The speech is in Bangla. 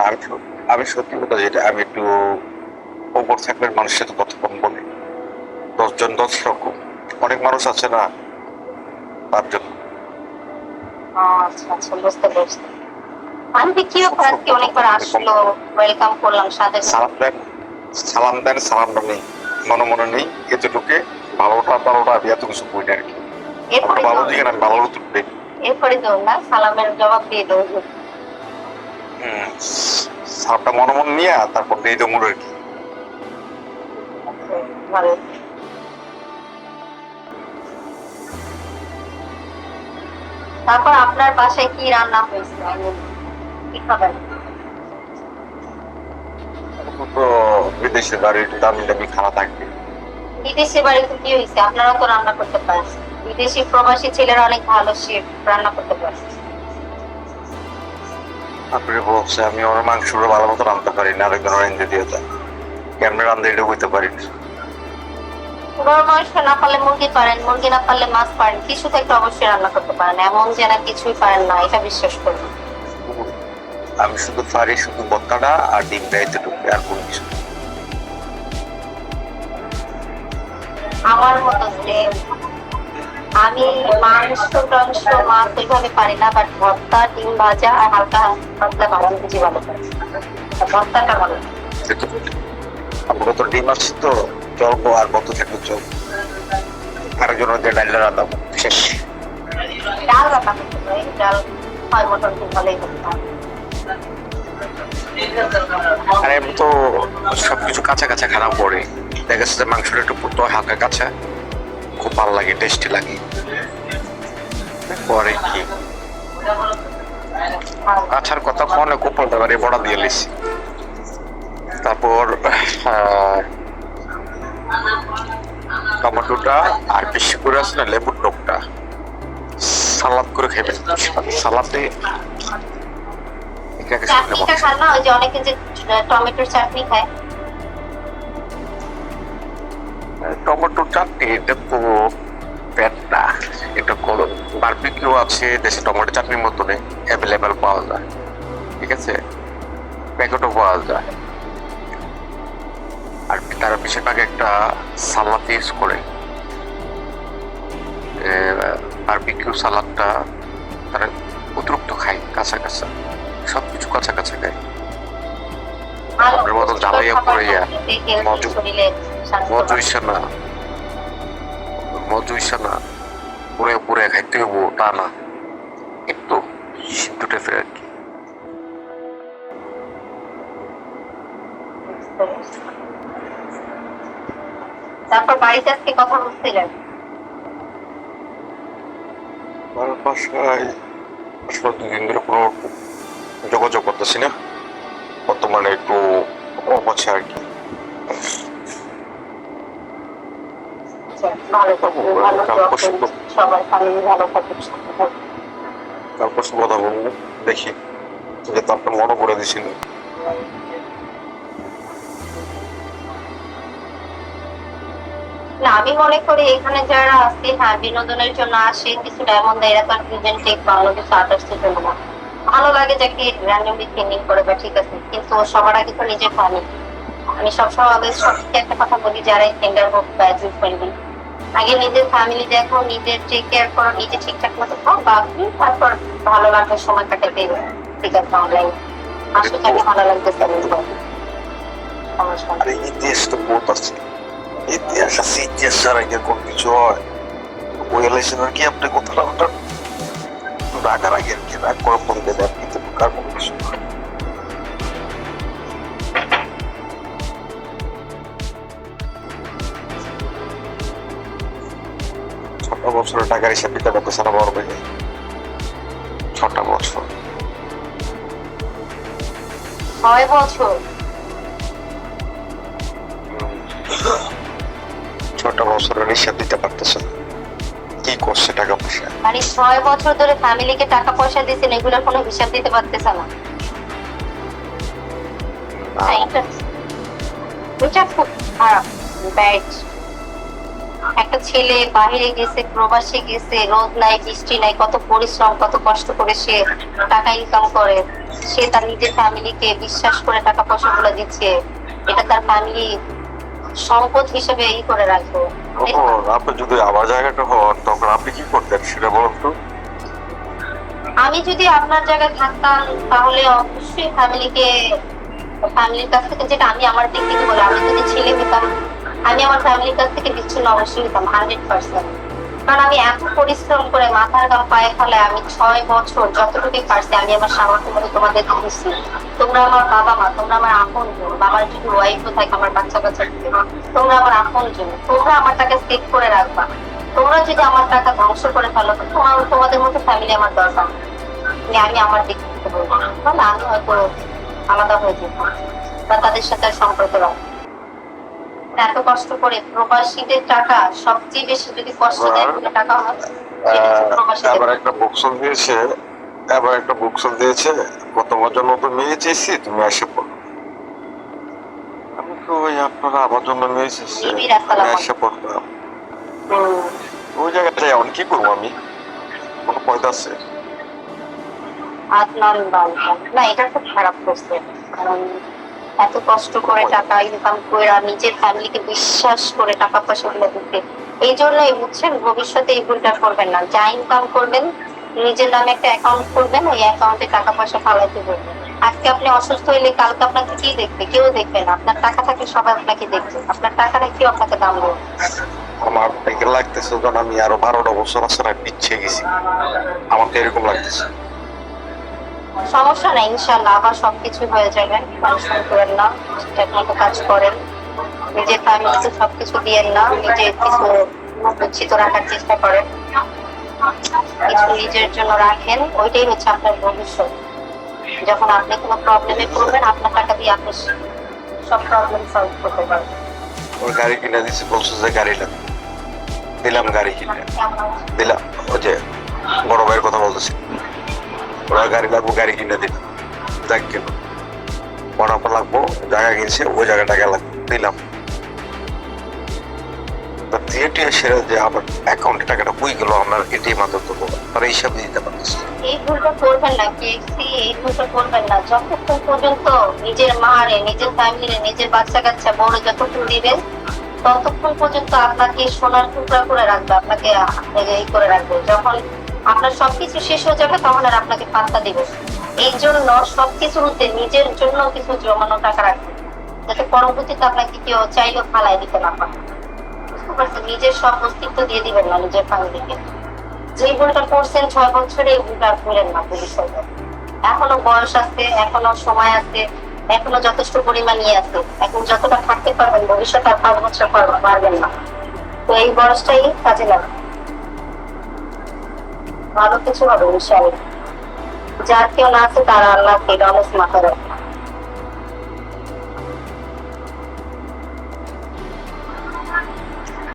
আমি আমি সত্যি কথা যেটা আমি একটু ওপর থাকলে মানুষের সাথে কথা কম বলি। 10 জন 10 রকম, অনেক মানুষ আছে না, তার জন্য। আচ্ছা আচ্ছা, বুঝতে পারছি। আমি কি আজকে অনেকবার আসলো, ওয়েলকাম করলাম সাথে সালাম দেন, সালাম দেন, সালামটা নেই, মনে মনে নেই, এতটুকু ভালোটা ভালোটা আমি এত কিছু করি না আর কি। এরপরে ভালো দিকে আমি ভালো উত্তর দিই। এরপরে তো না সালামের জবাব দিয়ে দেবো। সালামটা মনে মনে নিয়ে তারপর দিয়ে দেবো আর কি। ভালো। তারপর আপনার বাসায় কি রান্না হয়েছে, কি খাবেন? তো বিদেশের বাড়ির দামি দামি খানা থাকবে। বিদেশি বাড়িতে কি হয়েছে, আপনারা তো রান্না করতে পারেন। বিদেশি প্রবাসী ছেলেরা অনেক ভালো শেফ, রান্না করতে পারে। আপনি বলছে আমি ওর মাংসটা ভালো মতো রাঁধতে পারি না, আরেকজন রেঁধে দিয়ে যায়, কেমন রাঁধতে এটা বুঝতে পারি না। গরুর মাংস না পারলে মুরগি পারেন, মুরগি না পারলে মাছ পারেন, কিছু তো একটা অবশ্যই রান্না করতে পারেন, এমন যে না কিছুই পারেন না এটা বিশ্বাস করুন। আমি শুধু পারি শুধু বত্তাটা আর ডিমটা, এতটুকু, আর কোনো কিছু না। আমার মতো সেম। আমি মাংস টাংস মাছ ওইভাবে পারি না, বাট ভর্তা, ডিম ভাজা আর হালকা পাতলা ভাজি ভুজি ভালো পারি। ভর্তাটা ভালো। আমরা তো ডিম আছে তো চলবো, আর কত থাকবে চল, আরেকজনের যে ডাইলটা রান্নাবো শেষ। ডাল রান্না করতে পারি, ডাল হয় মোটামুটি ভালোই করতে পারি। আর এমনি তো সবকিছু কাঁচা কাঁচা খারাপ পড়ে, দেখা যাচ্ছে মাংসটা একটু পুরো হালকা কাঁচা, খুব ভালো লাগে, টেস্টি লাগে। পরে কি কাঁচার কথা ফোনে কুপন টাকারে বড়া দিয়ে লিছি। তারপর টমেটোটা আর বেশি করে আছে না লেবুর টকটা সালাদ করে খাইবেন, সালাদে চাটনিটা খান না, ওই যে অনেকে যে টমেটোর চাটনি খায়। টমেটো চাটনি এটা তো পেট না, এটা বারবিকিউ আছে দেশে, টমেটো চাটনির মতনে অ্যাভেলেবেল পাওয়া যায়, ঠিক আছে, প্যাকেটও পাওয়া যায়। আর তারা বেশিরভাগ একটা সালাদ ইউজ করে, বারবিকিউ সালাদটা তারা অতিরিক্ত খায়, কাঁচা কাঁচা সবকিছু কাঁচা কাঁচা খায়। আপনার মতো জ্বালাইয়া পড়ে মজুইসা না পুরে পুরে খাইতে হবো তা না, একটু সিদ্ধ টাইপের আর কি। তারপর বাড়িতে আজকে কথা বলছিলেন? বাসায় আসলে 2 দিন ধরে কোনো যোগাযোগ করতেছি না, বর্তমানে একটু অফ আছে আর কি। কাল পরশু কথা বলবো, দেখি, যে তো আপনার মনে করে দিছিল। না আমি মনে করি এখানে যারা আসছে, হ্যাঁ বিনোদনের জন্য আসে, কিছু ডায়মন্ড এরা কনফিউজেন্ট ভালো কিছু আদার্সের জন্য না। ভালো লাগে যাকে র্যান্ডমলি থিঙ্কিং করে, বা ঠিক আছে, কিন্তু সবার আগে তো নিজের ফ্যামিলি। আমি সবসময় আমাদের সবকে একটা কথা বলি, যারাই সিঙ্গার হোক বা অ্যাজ ফ্রেন্ডলি, আগে নিজের ফ্যামিলি দেখো, নিজের টেক কেয়ার করো, নিজে ঠিকঠাক মতো খাও, বাকি তারপর ভালো লাগবে সময় কাটাতে, ঠিক আছে, অনলাইন আসলে যাকে ভালো লাগতেছে আর ইতিহাস তো বহুত আছে, ইতিহাস আছে, ইতিহাস ছাড়া কি কোন কিছু হয়? ওই এলাইছেন আর কি আপনি কোথাও রাগার আগে আর কি, রাগ করে ফোন দেবে আর কিন্তু কার কোনো কিছু না। 6টা বছরের টাকার হিসাব দিতে পারতেছে না বড় ভাই, 6টা বছর। 6 বছর? 6টা বছরের হিসাব দিতে পারতেছে না, কি করছে টাকা পয়সা? মানে 6 বছর ধরে ফ্যামিলিকে টাকা পয়সা দিয়েছেন, এগুলোর কোনো হিসাব দিতে পারতেছে না? এটা খুব খারাপ, ব্যাড। একটা ছেলে বাহিরে গেছে, প্রবাসে গেছে, রোদ নাই বৃষ্টি নাই, কত পরিশ্রম কত কষ্ট করে সে টাকা ইনকাম করে, সে তার নিজের ফ্যামিলিকে বিশ্বাস করে টাকা পয়সা গুলো দিচ্ছে, এটা তার ফ্যামিলি সম্পদ হিসেবে করে রাখবে। তখন আপনি যদি আমার জায়গাটা হন তখন আপনি কি করতেন সেটা বলুন তো। আমি যদি আপনার জায়গায় থাকতাম তাহলে অবশ্যই ফ্যামিলির কাছ থেকে, যেটা আমি আমার দিক থেকে বলি, আমি যদি ছেলে হতাম আমি আমার ফ্যামিলির কাছ থেকে বিচ্ছিন্ন অবশ্যই হতাম 100%। কারণ আমি এত পরিশ্রম করে মাথার ঘাম পায়ে ফেলে আমি 6 বছর যতটুকু পারছি আমি আমার সামর্থ্য মতো তোমাদেরকে দিচ্ছি। তোমরা আমার বাবা মা, তোমরা আমার আপন জন, বাবার যদি ওয়াইফও থাকে, আমার বাচ্চা কাচ্চা থাকে, তোমরা আমার আপন জন, তোমরা আমার টাকা সেভ করে রাখবা। তোমরা যদি আমার টাকা ধ্বংস করে ফেলো তো তোমাদের মতো ফ্যামিলি আমার দরকার নেই। আমি আমার দিক থেকে বলবো, তাহলে আমি হয়তো আলাদা হয়ে যেতাম বা তাদের সাথে আর সম্পর্ক রাখতাম। এত কষ্ট করে প্রবাসীদের টাকা সবচেয়ে বেশি যদি কষ্ট দেয় টাকা হয়, সেটা হচ্ছে প্রবাসীদের। আবার একটা বক্সল দিয়েছে, তোমার জন্য তো মেয়ে চেয়েছি, তুমি এসে পড়ো। আমি তো ওই আপনারা আমার জন্য মেয়ে চেয়েছে, জিবির আসসালাম এসে পড়তাম। ওই জায়গাটা এমন কি করবো আমি, কোনো পয়দা আছে? না, এটা খুব খারাপ করছে। কারণ এত কষ্ট করে টাকা ইনকাম করে নিজের ফ্যামিলিকে বিশ্বাস করে টাকা পয়সা গুলো দিতে, এই জন্যই বুঝছেন ভবিষ্যতে এই ভুলটা করবেন না। যা ইনকাম করবেন নিজের নামে একটা অ্যাকাউন্ট করবেন, ওই অ্যাকাউন্টে টাকা পয়সা ফালাইতে বলবেন। আজকে আপনি অসুস্থ হইলে কালকে আপনাকে কি দেখবে? কেউ দেখবে না। আপনার টাকা থাকলে সবাই আপনাকে দেখবে, আপনার টাকাটা কেউ আপনাকে দাম দেবে। আমার থেকে লাগতেছে যখন আমি আরো 12টা বছর আসলে পিছিয়ে গেছি, আমাকে এরকম লাগতেছে। সমস্যা নাই, ইনশাল্লাহ আবার সবকিছু হয়ে যাবে। টেনশন করেন না, ঠিকঠাক মতো কাজ করেন, নিজের ফ্যামিলিকে সবকিছু দিয়েন না, নিজে কিছু গচ্ছিত রাখার চেষ্টা করেন, কিছু নিজের জন্য রাখেন। ওইটাই হচ্ছে আপনার ভবিষ্যৎ। যখন আপনি কোনো প্রবলেমে পড়বেন আপনার টাকা দিয়ে আপনি সব প্রবলেম সলভ করতে পারবেন। ওই গাড়ি কিনে দিচ্ছে, বলছো যে গাড়ি লাগবে, দিলাম গাড়ি কিনে দিলাম। ওই যে বড় ভাইয়ের কথা বলতেছি, ওরা গাড়ি লাগবো, গাড়ি কিনে দিলাম। যাক কেন বড় লাগবো, জায়গা কিনছে, ওই জায়গাটাকে দিলাম। সেরে যে আমার অ্যাকাউন্টে টাকাটা কই গেল, আমার এটিএম আদর করবো তারা হিসাব দিতে পারতেছে। এই ভুলটা করবেন না কেএফসি, এই ভুলটা করবেন না। যতক্ষণ পর্যন্ত নিজের মারে, নিজের ফ্যামিলি, নিজের বাচ্চা কাচ্চা বড় যতক্ষণ দিবেন ততক্ষণ পর্যন্ত আপনাকে সোনার টুকরা করে রাখবে, আপনাকে এই করে রাখবে। যখন আপনার সবকিছু শেষ হয়ে যাবে তখন আর আপনাকে পাত্তা দিবে। এই জন্য সবকিছুর মধ্যে নিজের জন্য কিছু জমানো টাকা রাখবেন, যাতে পরবর্তীতে আপনাকে কেউ চাইলেও ফালাই দিতে না পারে। বুঝতে পারছেন? নিজের সব অস্তিত্ব দিয়ে দিবেন না নিজের ফ্যামিলিকে। যে ভুলটা করছেন 6 বছরে, এই ভুলটা করলেন না ভবিষ্যতে। এখনো বয়স আছে, এখনো সময় আছে, এখনো যথেষ্ট পরিমাণ নিয়ে আছে। এখন যতটা থাকতে পারবেন ভবিষ্যতে আর 5 বছর পারবেন না। তো এই বয়সটাই কাজে লাগে, ভালো কিছু হবে ইনশাআল্লাহ। যার কেউ না আছে তারা আল্লাহকে অলস মাথা রাখে।